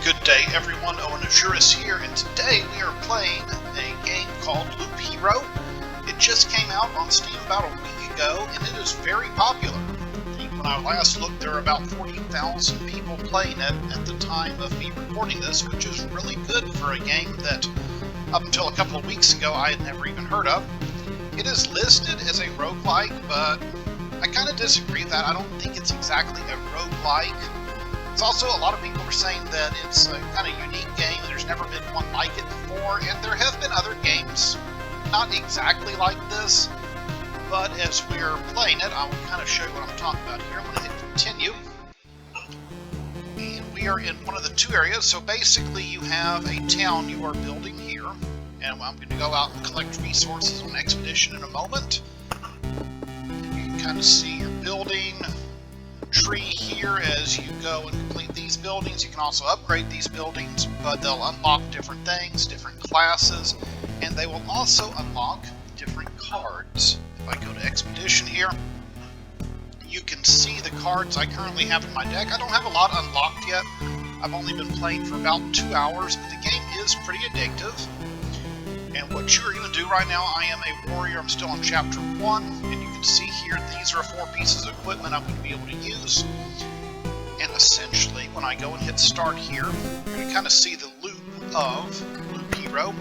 Good day everyone, Owenazuris here, and today we are playing a game called Loop Hero. It just came out on Steam about a week ago, and it is very popular. When I last looked, there were about 40,000 people playing it at the time of me recording this, which is really good for a game that, up until a couple of weeks ago, I had never even heard of. It is listed as a roguelike, but I kind of disagree with that. I don't think it's exactly a roguelike. It's also, a lot of people are saying that it's a kind of unique game, there's never been one like it before, and there have been other games, not exactly like this, but as we're playing it, I will kind of show you what I'm talking about here. I'm going to hit continue, and we are in one of the two areas. So basically you have a town you are building here, and I'm going to go out and collect resources on Expedition in a moment. You can kind of see your building tree here as you go and complete these buildings. You can also upgrade these buildings, but they'll unlock different things, different classes, and they will also unlock different cards. If I go to Expedition here, you can see the cards I currently have in my deck. I don't have a lot unlocked yet. I've only been playing for about 2 hours, but the game is pretty addictive. And what you're going to do right now, I am a warrior. I'm still on chapter 1, and you can see here these are 4 pieces of equipment I'm going to be able to use. And essentially, when I go and hit start here, you're going to kind of see the loop of Loop Hero.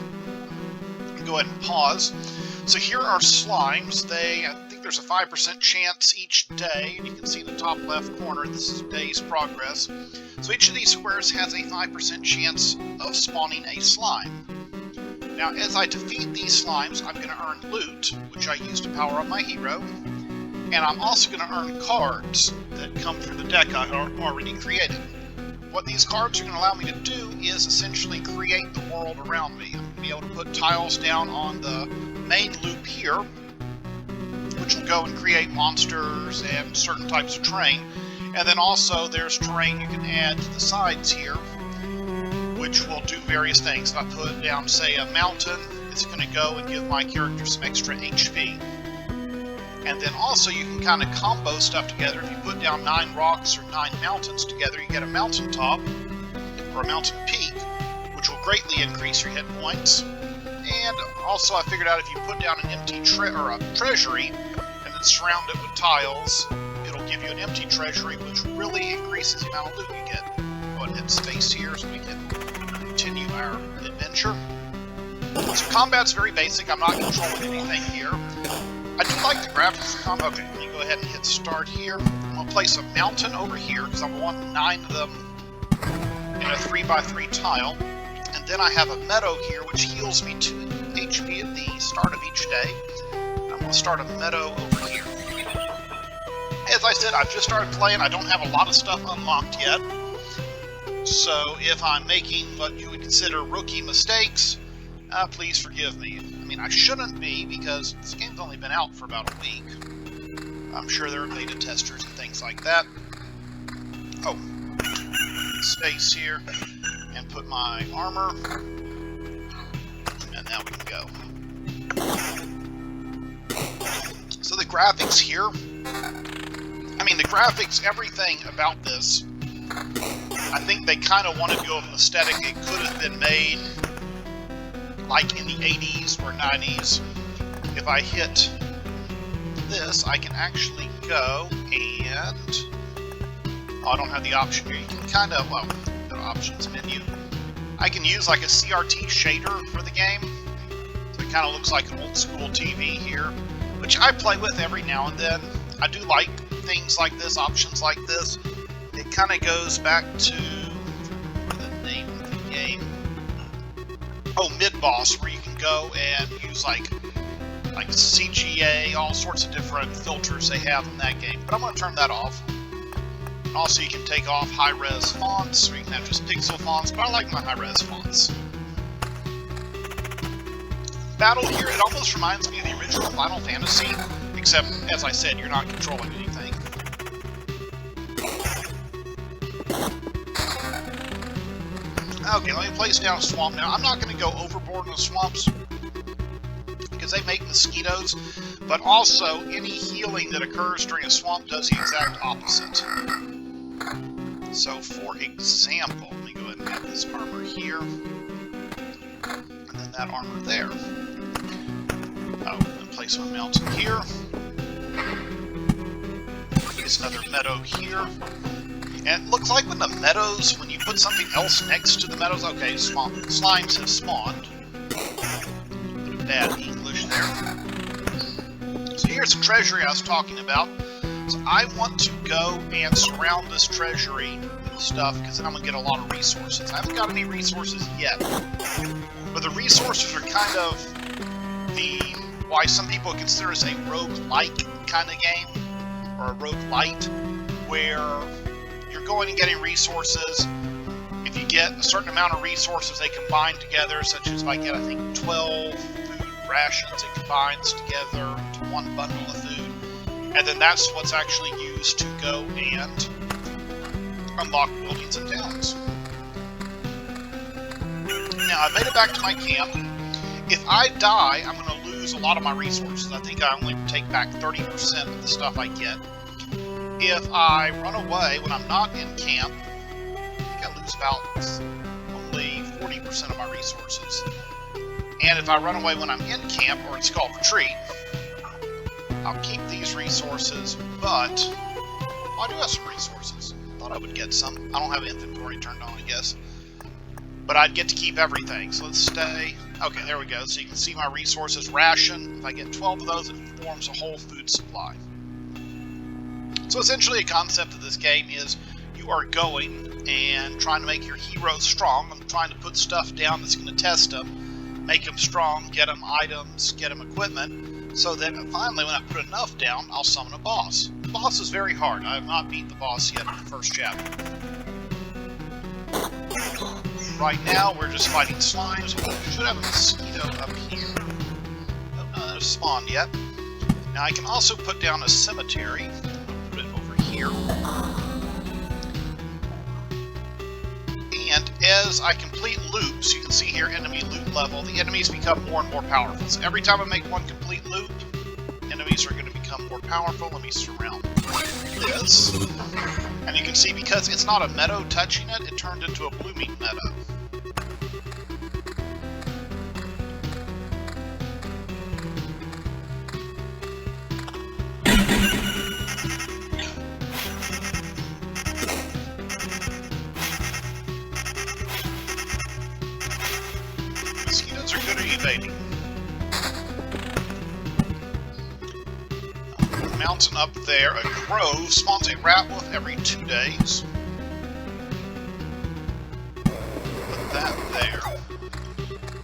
Go ahead and pause. So here are slimes. I think there's a 5% chance each day, and you can see in the top left corner, this is day's progress. So each of these squares has a 5% chance of spawning a slime. Now, as I defeat these slimes, I'm going to earn loot, which I use to power up my hero, and I'm also going to earn cards that come through the deck I already created. What these cards are going to allow me to do is essentially create the world around me. I'm going to be able to put tiles down on the main loop here, which will go and create monsters and certain types of terrain. And then also there's terrain you can add to the sides here, which will do various things. If I put down, say, a mountain, it's going to go and give my character some extra HP. And then also you can kind of combo stuff together. If you put down 9 rocks or 9 mountains together, you get a mountaintop, or a mountain peak, which will greatly increase your hit points. And also I figured out if you put down an empty treasury, and then surround it with tiles, it'll give you an empty treasury, which really increases the amount of loot you get. Go ahead and hit space here so we can continue our adventure. So combat's very basic. I'm not controlling anything here. I do like the graphics of combat. Okay, let me go ahead and hit start here. I'm going to place a mountain over here because I want 9 of them in a 3x3 tile. And then I have a meadow here which heals me 2 HP at the start of each day. I'm going to start a meadow over here. As I said, I've just started playing. I don't have a lot of stuff unlocked yet. So if I'm making what you would consider rookie mistakes, please forgive me. I mean, I shouldn't be, because this game's only been out for about a week. I'm sure there are beta testers and things like that. Oh, space here, and put my armor, and now we can go. So the graphics here, I mean, the graphics, everything about this, I think they kind of wanted to go with an aesthetic. It could have been made like in the 80s or 90s. If I hit this, I can actually go and... Oh, I don't have the option here. You can kind of, well, go to options menu. I can use like a CRT shader for the game. So it kind of looks like an old school TV here, which I play with every now and then. I do like things like this, options like this. It kind of goes back to the name of the game. Oh, Mid-Boss, where you can go and use like CGA, all sorts of different filters they have in that game. But I'm going to turn that off. And also you can take off high-res fonts, or you can have just pixel fonts, but I like my high-res fonts. Battle here, it almost reminds me of the original Final Fantasy, except, as I said, you're not controlling anything. Okay, let me place down a swamp now. I'm not going to go overboard in the swamps because they make mosquitoes, but also any healing that occurs during a swamp does the exact opposite. So, for example, let me go ahead and Add this armor here. And then that armor there. Oh, and place my mountain here. Place another meadow here. And it looks like when the meadows, when you put something else next to the meadows, okay, slimes have spawned. Bit of bad English there. So here's the treasury I was talking about. So I want to go and surround this treasury with stuff, because then I'm going to get a lot of resources. I haven't got any resources yet. But the resources are kind of why some people consider this a rogue-like kind of game, or a roguelite, where you're going and getting resources. If you get a certain amount of resources, they combine together, such as if I get, I think, 12 food rations, it combines together to one bundle of food. And then that's what's actually used to go and unlock buildings and towns. Now, I made it back to my camp. If I die, I'm going to lose a lot of my resources. I think I only take back 30% of the stuff I get. If I run away when I'm not in camp, I think I lose about only 40% of my resources. And if I run away when I'm in camp, or it's called retreat, I'll keep these resources, but I do have some resources. Thought I would get some. I don't have inventory turned on, I guess. But I'd get to keep everything. So let's stay. Okay, there we go. So you can see my resources ration. If I get 12 of those, it forms a whole food supply. So essentially, a concept of this game is you are going and trying to make your heroes strong. I'm trying to put stuff down that's going to test them, make them strong, get them items, get them equipment, so that finally, when I put enough down, I'll summon a boss. The boss is very hard. I have not beat the boss yet in the first chapter. Right now, we're just fighting slimes. We should have a mosquito up here. Oh, no, they've spawned yet. Now, I can also put down a cemetery. Put it over here. And as I complete loops, you can see here, enemy loop level, the enemies become more and more powerful. So every time I make one complete loop, enemies are going to become more powerful. Let me surround this. And you can see, because it's not a meadow touching it, it turned into a blooming meadow. Mosquitoes are good at evading. Mountain up there, a grove spawns a rat wolf every 2 days. Put that there.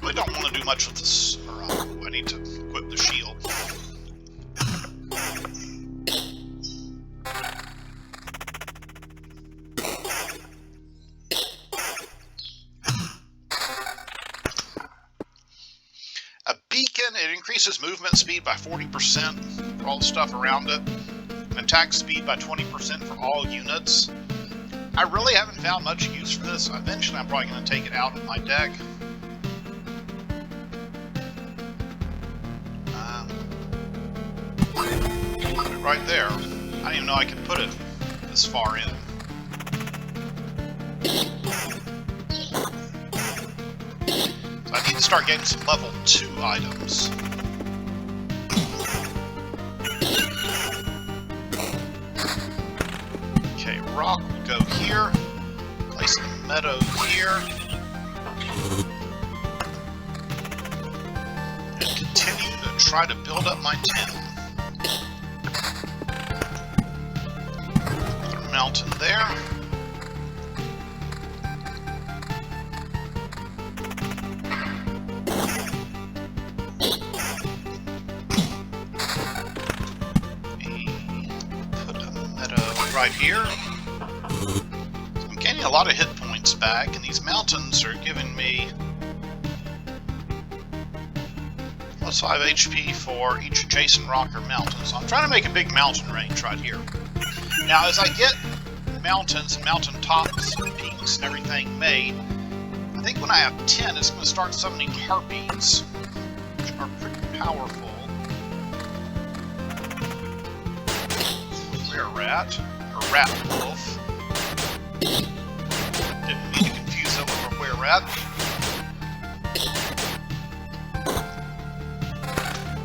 Really don't want to do much with this. I need to equip the shield. A beacon, it increases movement speed by 40% for all the stuff around it, and attack speed by 20% for all units. I really haven't found much use for this. Eventually I'm probably going to take it out of my deck. Put it right there. I didn't even know I could put it this far in. So I need to start getting some level 2 items. Okay, rock will go here. Place the meadow here. And continue to try to build up my town. Another mountain there. Right here. I'm gaining a lot of hit points back, and these mountains are giving me plus 5 HP for each adjacent rock or mountain. So I'm trying to make a big mountain range right here. Now, as I get mountains and mountain tops and peaks and everything made, I think when I have 10, it's going to start summoning harpies, which are pretty powerful. Rare rat. Rat wolf. Didn't mean to confuse it with rat.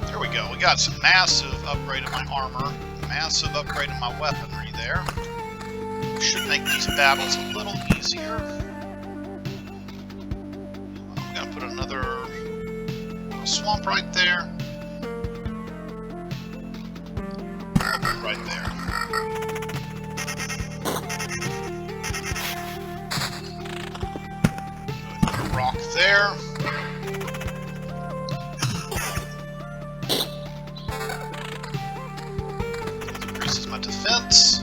There we go. We got some massive upgrade in my armor, massive upgrade in my weaponry there. Should make these battles a little easier. I'm gonna put another little swamp right there. Right there. Another rock there. Increases my defense.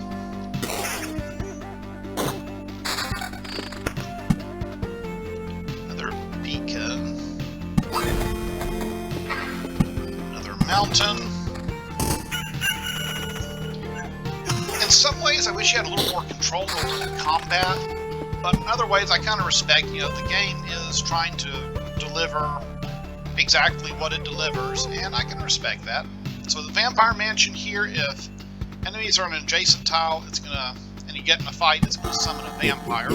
Another beacon. Another mountain. In some ways, I wish you had a little more control over the combat, but in other ways, I kind of respect, you know, the game is trying to deliver exactly what it delivers, and I can respect that. So the Vampire Mansion here, if enemies are on an adjacent tile, it's gonna, and you get in a fight, it's gonna summon a vampire.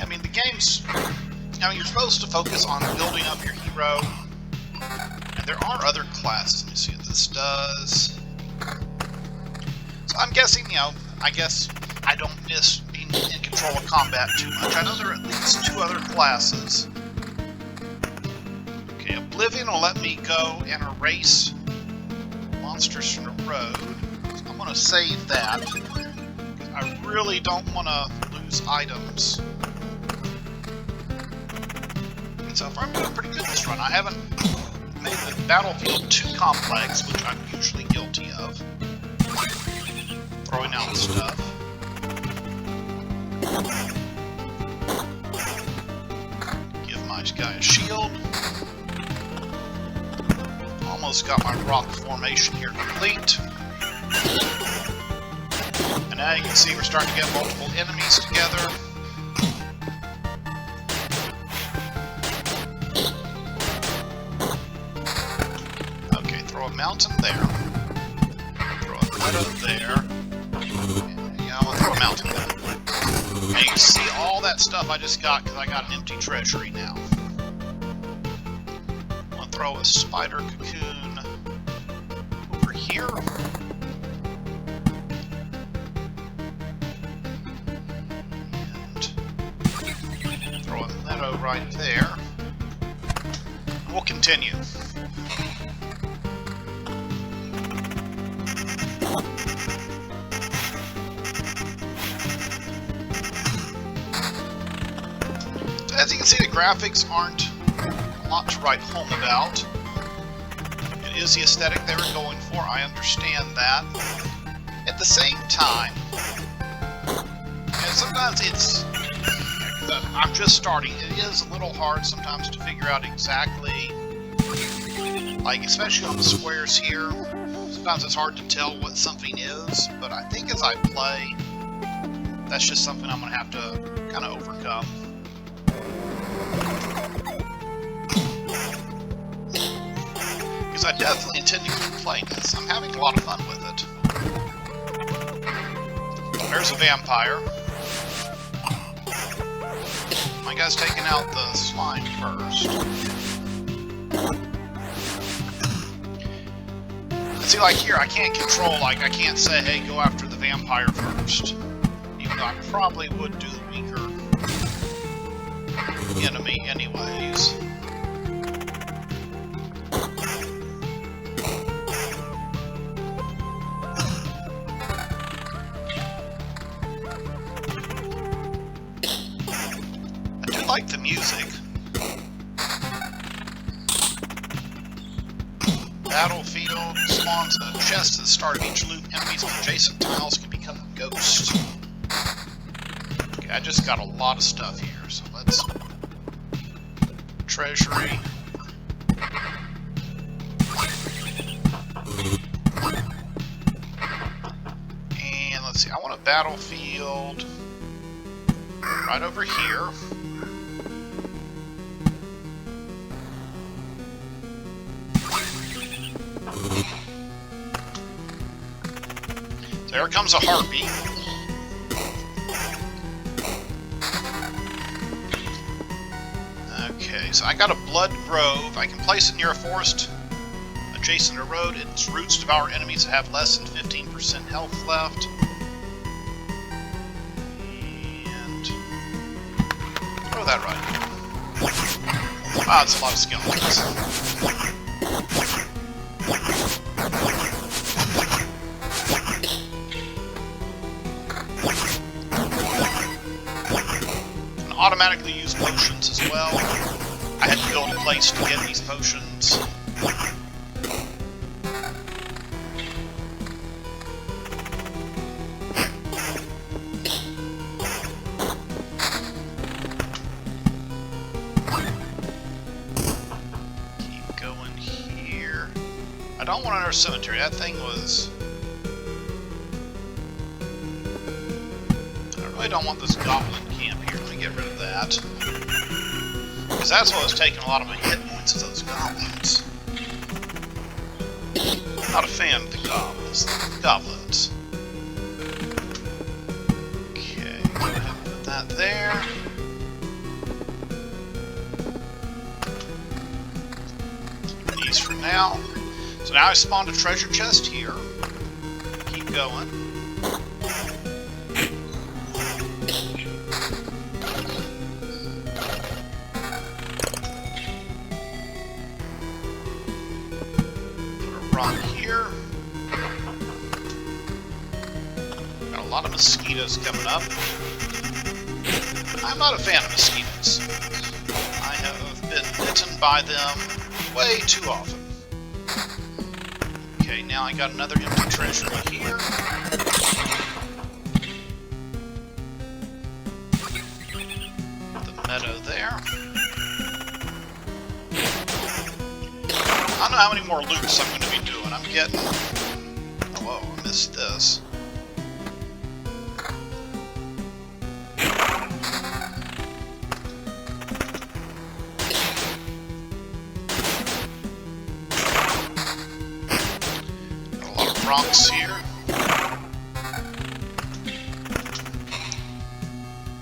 I mean, the game's, I mean, you're supposed to focus on building up your hero. There are other classes. Let me see what this does. So I'm guessing, you know, I guess I don't miss being in control of combat too much. I know there are at least 2 other classes. Okay, Oblivion will let me go and erase monsters from the road. So I'm going to save that. I really don't want to lose items. And so far I'm doing pretty good this run. I haven't made the battlefield too complex, which I'm usually guilty of. Throwing out stuff. Give my guy a shield. Almost got my rock formation here complete. And now you can see we're starting to get multiple enemies together. Mountain there. Throw a meadow there. And, yeah, I'll throw a mountain there. And you can see all that stuff I just got because I got an empty treasury now. I'm going to throw a spider cocoon over here. And throw a meadow right there. And we'll continue. As you can see, the graphics aren't a lot to write home about. It is the aesthetic they were going for, I understand that. At the same time, and sometimes it's, I'm just starting, it is a little hard sometimes to figure out exactly, like especially on the squares here, sometimes it's hard to tell what something is, but I think as I play, that's just something I'm going to have to kind of overcome. Because I definitely intend to keep playing this. I'm having a lot of fun with it. There's a vampire. My guy's taking out the slime first. See, like here, I can't control, like, I can't say, hey, go after the vampire first. Even though I probably would do the weaker enemy anyways. I do like the music. Battlefield spawns a chest at the start of each loop. Enemies on adjacent tiles can become a ghost. Okay, I just got a lot of stuff here, so let's... Treasury. And let's see, I want a battlefield right over here. There comes a harpy. Okay, so I got a blood grove. I can place it near a forest adjacent to a road. Its roots devour enemies that have less than 15% health left. And throw that right here. Wow, that's a lot of skeletons. And automatically use potions as well. I had to build a place to get these potions. I don't want another cemetery. That thing was... I really don't want this goblin camp here. Let me get rid of that. Because that's what was taking a lot of my hit points, is those goblins. Not a fan of the goblins. Okay, go ahead and put that there. These for now. So now I spawned a treasure chest here. Keep going. Put a rock here. Got a lot of mosquitoes coming up. I'm not a fan of mosquitoes. I have been bitten by them way too often. Okay, now I got another empty treasury here. The meadow there. I don't know how many more loops I'm going to be doing. I'm getting... Oh, whoa, I missed this. Rocks here.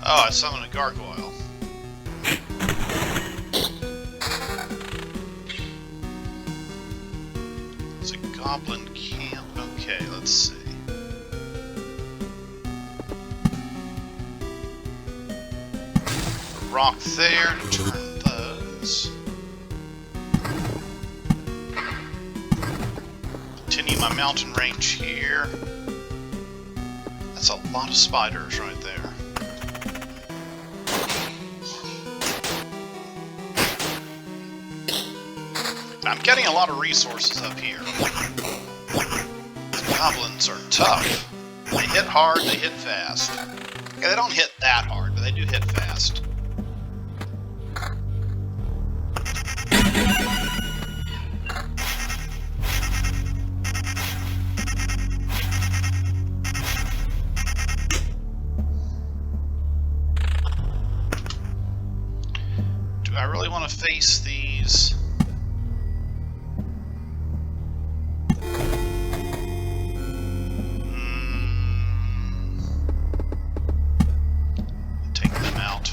Oh, I summoned a gargoyle. It's a goblin camp. Okay, let's see. A rock there to turn those. Continue my mountain range here. That's a lot of spiders right there. I'm getting a lot of resources up here. The goblins are tough. They hit hard, they hit fast. Okay, they don't hit that hard, but they do hit fast. I really want to face these. Take them out.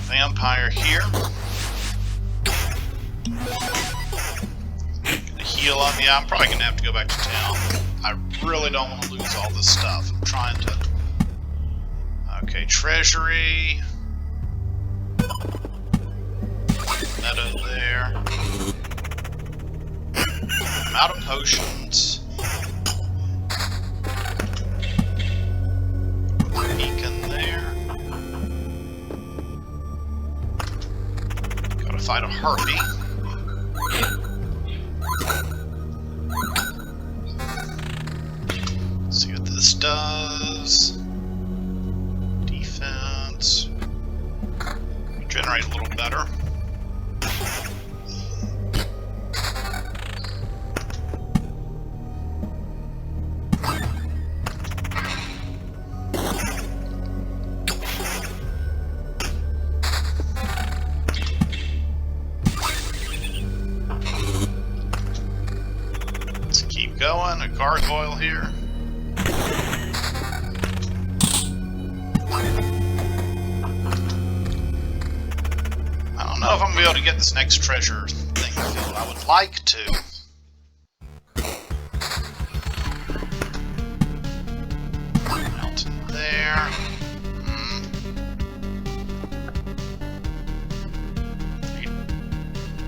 Vampire here. Gonna heal up. Yeah, I'm probably gonna have to go back to town. I really don't want to lose all this stuff. I'm trying to... Okay, treasury. Meadow there. I'm out of potions. Beacon there. Fight a harpy. See what this does. Defense. Generate a little better. going, a gargoyle here. I don't know if I'm going to be able to get this next treasure thing filled. I would like to. Mountain there. Need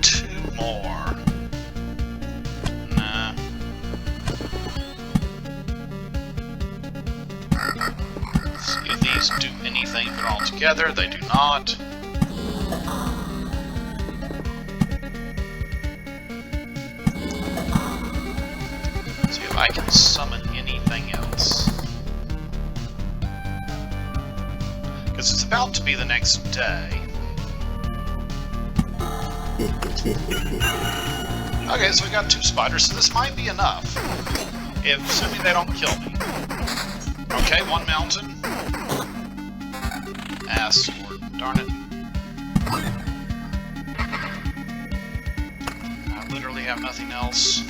2 more. Nah. See if these do anything put all together. They do not. I can summon anything else. Because it's about to be the next day. Okay, so we got 2 spiders, so this might be enough. Assuming they don't kill me. Okay, 1 mountain. Sword. Darn it. I literally have nothing else.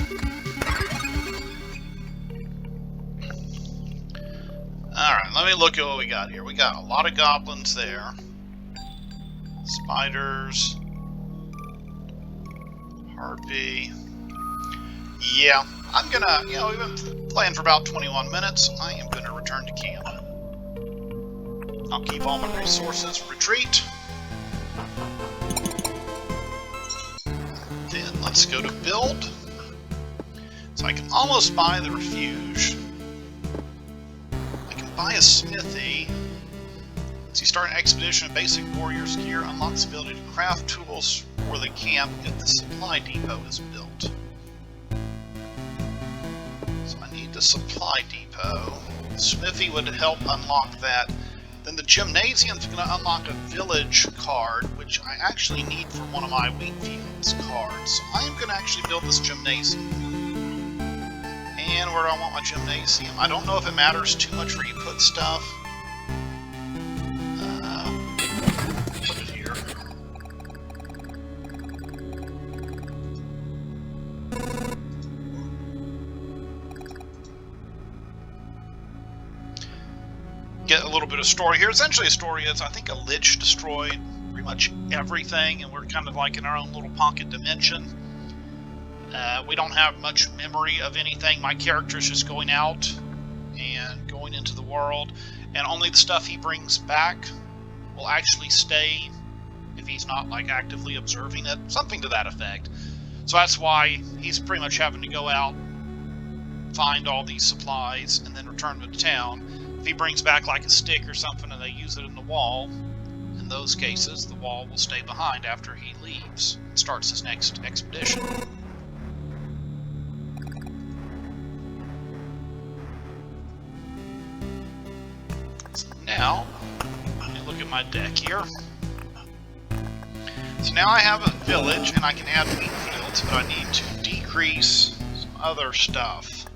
Alright, let me look at what we got here. We got a lot of goblins there. Spiders. Harpy. Yeah, I'm gonna, we've been playing for about 21 minutes. I am gonna return to camp. I'll keep all my resources. Retreat. Then let's go to build. So I can almost buy the refuge. Buy a smithy. So you start an expedition of basic warrior's gear, unlocks the ability to craft tools for the camp if the supply depot is built. So I need the supply depot. Smithy would help unlock that. Then the gymnasium's going to unlock a village card, which I actually need for one of my wheat fields cards. So I am going to actually build this gymnasium. And where do I want my gymnasium? I don't know if it matters too much where you put stuff. Put it here. Get a little bit of story here. Essentially, a story is, I think a lich destroyed pretty much everything, and we're kind of like in our own little pocket dimension. We don't have much memory of anything. My character is just going out and going into the world, and only the stuff he brings back will actually stay if he's not like actively observing it. Something to that effect. So that's why he's pretty much having to go out, find all these supplies, and then return to the town. If he brings back like a stick or something and they use it in the wall, in those cases the wall will stay behind after he leaves and starts his next expedition. Now, let me look at my deck here. So now I have a village, and I can add wheat fields, but I need to decrease some other stuff.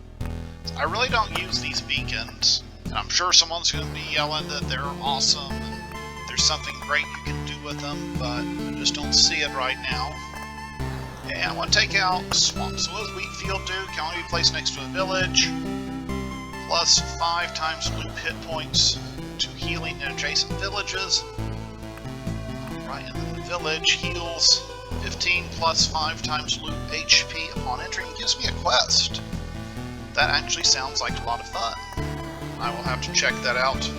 So I really don't use these beacons, and I'm sure someone's going to be yelling that they're awesome, and there's something great you can do with them, but I just don't see it right now. And I want to take out swamp. So what does wheat field do? Can only be placed next to a village. Plus 5 times loop hit points to healing in adjacent villages. Right, and then the village heals 15 plus 5 times loop HP upon entering. Gives me a quest. That actually sounds like a lot of fun. I will have to check that out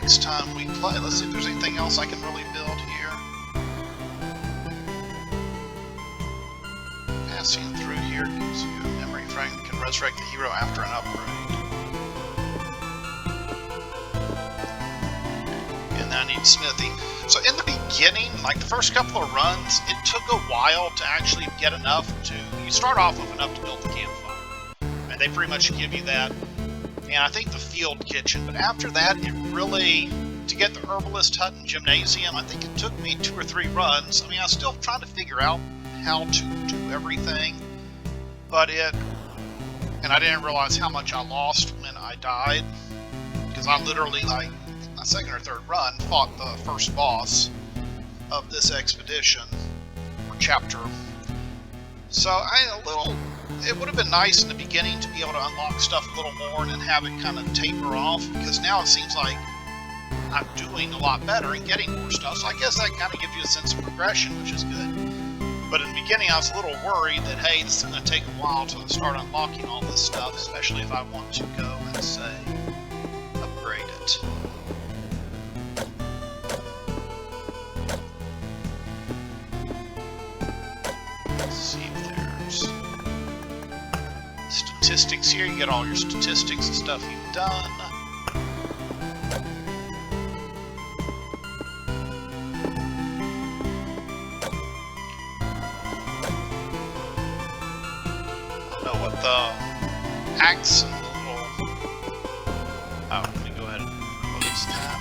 next time we play. Let's see if there's anything else I can really build here. Passing through here gives you a memory fragment. Can resurrect the hero after an upgrade. I need smithy. So in the beginning, like the first couple of runs, it took a while to actually get enough to... You start off with enough to build the campfire. And they pretty much give you that. And I think the field kitchen. But after that, it really... To get the herbalist hut and gymnasium, I think it took me 2 or 3 runs. I mean, I was still trying to figure out how to do everything. But it... And I didn't realize how much I lost when I died. Because I literally, like... my second or third run, fought the first boss of this expedition, or chapter. So I it would have been nice in the beginning to be able to unlock stuff a little more and then have it kind of taper off, because now it seems like I'm doing a lot better and getting more stuff, so I guess that kind of gives you a sense of progression, which is good. But in the beginning I was a little worried that, hey, this is going to take a while to start unlocking all this stuff, especially if I want to go and, say, upgrade it. Let's see if there's statistics here. You get all your statistics and stuff you've done. The axe and the little... Oh, let me go ahead and close that.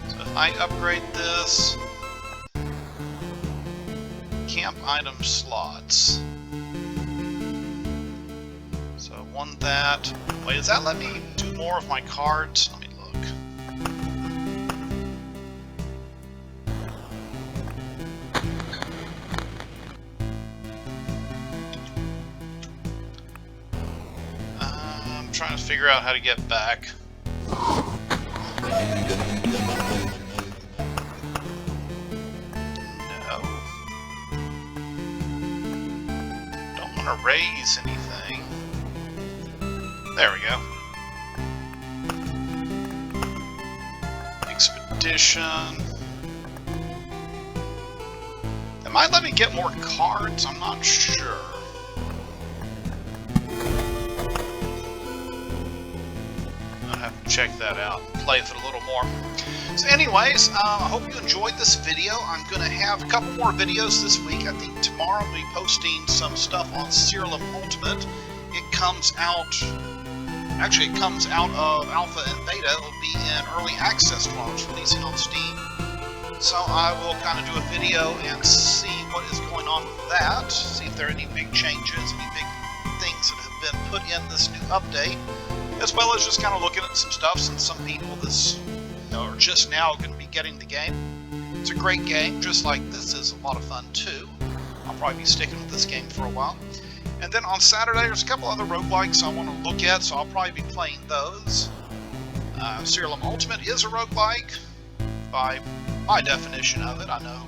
So if I upgrade this... Camp item slots. So I want that... Wait, does that let me do more of my cards? Let me look. Trying to figure out how to get back. No. Don't want to raise anything. There we go. Expedition. It might let me get more cards, I'm not sure. Check that out, play with it a little more. So anyways, I hope you enjoyed this video. I'm going to have a couple more videos this week. I think tomorrow I'll be posting some stuff on Serial Ultimate. It comes out, actually it comes out of Alpha and Beta. It will be in Early Access while it's releasing on Steam. So I will kind of do a video and see what is going on with that, see if there are any big changes, any big things that have been put in this new update. As well as just kind of looking at some stuff, since some people are just now going to be getting the game. It's a great game, just like this is a lot of fun too. I'll probably be sticking with this game for a while. And then on Saturday, there's a couple other roguelikes I want to look at, so I'll probably be playing those. Serial Ultimate is a roguelike, by my definition of it. I know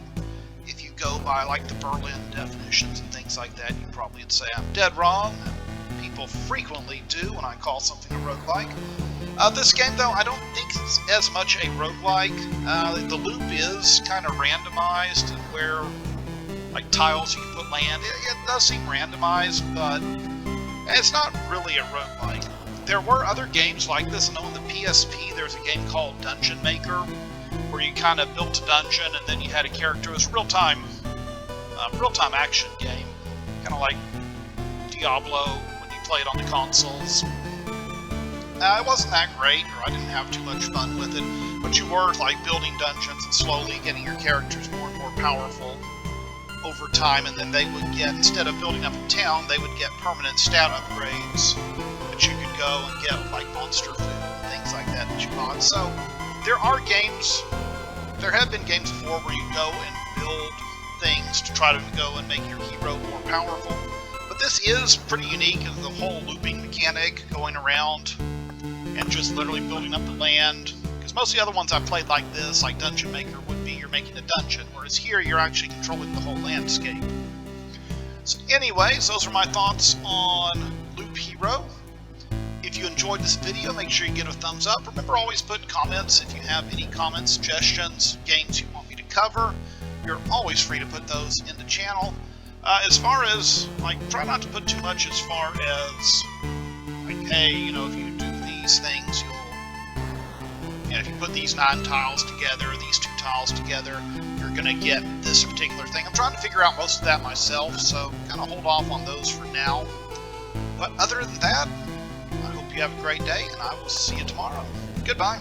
if you go by like the Berlin definitions and things like that, you probably would say I'm dead wrong. People frequently do when I call something a roguelike. This game, though, I don't think it's as much a roguelike. The loop is kind of randomized, and where, like, tiles you can put land, it does seem randomized, but it's not really a roguelike. There were other games like this. I know on the PSP there's a game called Dungeon Maker, where you kind of built a dungeon and then you had a character. It was a real-time action game, kind of like Diablo. Played on the consoles. It wasn't that great, or I didn't have too much fun with it, but you were like building dungeons and slowly getting your characters more and more powerful over time, and then they would get, instead of building up a town, they would get permanent stat upgrades that you could go and get like monster food and things like that that you bought. So there are games, there have been games before where you go and build things to try to go and make your hero more powerful. This is pretty unique in the whole looping mechanic, going around and just literally building up the land. Because most of the other ones I've played like this, like Dungeon Maker, would be you're making a dungeon, whereas here you're actually controlling the whole landscape. So anyways, those are my thoughts on Loop Hero. If you enjoyed this video, make sure you give it a thumbs up. Remember, always put comments if you have any comments, suggestions, games you want me to cover. You're always free to put those in the channel. As far as, like, try not to put too much as far as, like, hey, you know, if you do these things, if you put these 9 tiles together, these 2 tiles together, you're going to get this particular thing. I'm trying to figure out most of that myself, so kind of hold off on those for now. But other than that, I hope you have a great day, and I will see you tomorrow. Goodbye.